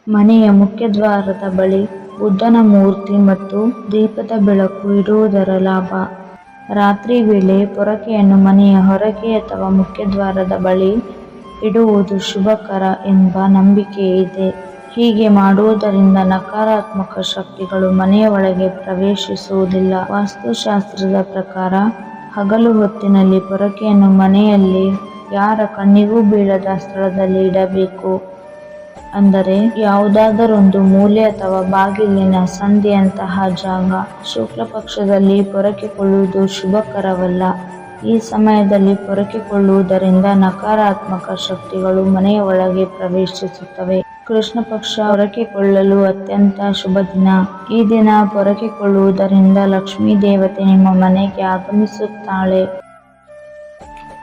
ಮನೆಯ ಮುಖ್ಯದ್ವಾರದ ಬಳಿ ಬುದ್ಧನ ಮೂರ್ತಿ ಮತ್ತು ದೀಪದ ಬೆಳಕು ಇಡುವುದರ ಲಾಭ. ರಾತ್ರಿ ವೇಳೆ ಪೊರಕೆಯನ್ನು ಮನೆಯ ಹೊರಗೆ ಅಥವಾ ಮುಖ್ಯದ್ವಾರದ ಬಳಿ ಇಡುವುದು ಶುಭಕರ ಎಂಬ ನಂಬಿಕೆ ಇದೆ. ಹೀಗೆ ಮಾಡುವುದರಿಂದ ನಕಾರಾತ್ಮಕ ಶಕ್ತಿಗಳು ಮನೆಯ ಒಳಗೆ ಪ್ರವೇಶಿಸುವುದಿಲ್ಲ. ವಾಸ್ತುಶಾಸ್ತ್ರದ ಪ್ರಕಾರ ಹಗಲು ಹೊತ್ತಿನಲ್ಲಿ ಪೊರಕೆಯನ್ನು ಮನೆಯಲ್ಲಿ ಯಾರ ಕಣ್ಣಿಗೂ ಬೀಳದ ಸ್ಥಳದಲ್ಲಿ ಇಡಬೇಕು. ಅಂದರೆ ಯಾವುದಾದರೊಂದು ಮೂಲೆ ಅಥವಾ ಬಾಗಿಲಿನ ಸಂದಿಯಂತಹ ಜಾಗ. ಶುಕ್ಲ ಪಕ್ಷದಲ್ಲಿ ಪೊರಕೆಕೊಳ್ಳುವುದು ಶುಭಕರವಲ್ಲ. ಈ ಸಮಯದಲ್ಲಿ ಪೊರಕೆಕೊಳ್ಳುವುದರಿಂದ ನಕಾರಾತ್ಮಕ ಶಕ್ತಿಗಳು ಮನೆಯ ಒಳಗೆ ಪ್ರವೇಶಿಸುತ್ತವೆ. ಕೃಷ್ಣ ಪಕ್ಷ ಪೊರಕೆಕೊಳ್ಳಲು ಅತ್ಯಂತ ಶುಭ ದಿನ. ಈ ದಿನ ಪೊರಕೆಕೊಳ್ಳುವುದರಿಂದ ಲಕ್ಷ್ಮೀ ದೇವತೆ ನಿಮ್ಮ ಮನೆಗೆ ಆಗಮಿಸುತ್ತಾಳೆ.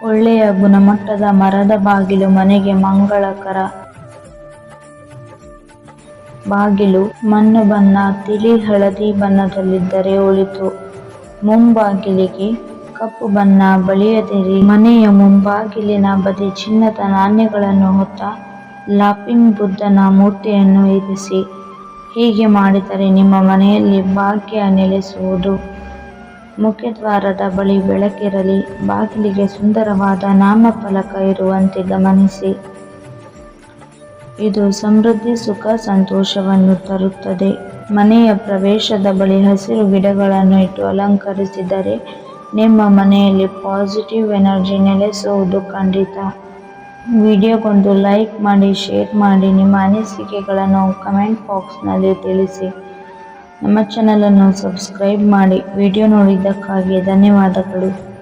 ಒಳ್ಳೆಯ ಗುಣಮಟ್ಟದ ಮರದ ಬಾಗಿಲು ಮನೆಗೆ ಮಂಗಳಕರ. ಬಾಗಿಲು ಮಣ್ಣು ಬಣ್ಣ, ತಿಳಿ ಹಳದಿ ಬಣ್ಣದಲ್ಲಿದ್ದರೆ ಒಳಿತು. ಮುಂಬಾಗಿಲಿಗೆ ಕಪ್ಪು ಬಣ್ಣ ಬಳಿಯದಿರಿ. ಮನೆಯ ಮುಂಬಾಗಿಲಿನ ಬದಿ ಚಿನ್ನದ ನಾಣ್ಯಗಳನ್ನು ಹೊತ್ತ ಲಾಫಿಂಗ್ ಬುದ್ಧನ ಮೂರ್ತಿಯನ್ನು ಇರಿಸಿ. ಹೀಗೆ ಮಾಡಿದರೆ ನಿಮ್ಮ ಮನೆಯಲ್ಲಿ ಭಾಗ್ಯ ನೆಲೆಸುವುದು. ಮುಖ್ಯದ್ವಾರದ ಬಳಿ ಬೆಳಕಿರಲಿ. ಬಾಗಿಲಿಗೆ ಸುಂದರವಾದ ನಾಮಫಲಕ ಇರುವಂತೆ ಗಮನಿಸಿ. ಇದು ಸಮೃದ್ಧಿ, ಸುಖ, ಸಂತೋಷವನ್ನು ತರುತ್ತದೆ. ಮನೆಯ ಪ್ರವೇಶದ ಬಳಿ ಹಸಿರು ಗಿಡಗಳನ್ನು ಇಟ್ಟು ಅಲಂಕರಿಸಿದರೆ ನಿಮ್ಮ ಮನೆಯಲ್ಲಿ ಪಾಸಿಟಿವ್ ಎನರ್ಜಿ ನೆಲೆಸುವುದು ಖಂಡಿತ. ವಿಡಿಯೋಗೊಂದು ಲೈಕ್ ಮಾಡಿ, ಶೇರ್ ಮಾಡಿ. ನಿಮ್ಮ ಅನಿಸಿಕೆಗಳನ್ನು ಕಮೆಂಟ್ ಬಾಕ್ಸ್ನಲ್ಲಿ ತಿಳಿಸಿ. ನಮ್ಮ ಚಾನಲನ್ನು ಸಬ್ಸ್ಕ್ರೈಬ್ ಮಾಡಿ. ವಿಡಿಯೋ ನೋಡಿದ್ದಕ್ಕಾಗಿ ಧನ್ಯವಾದಗಳು.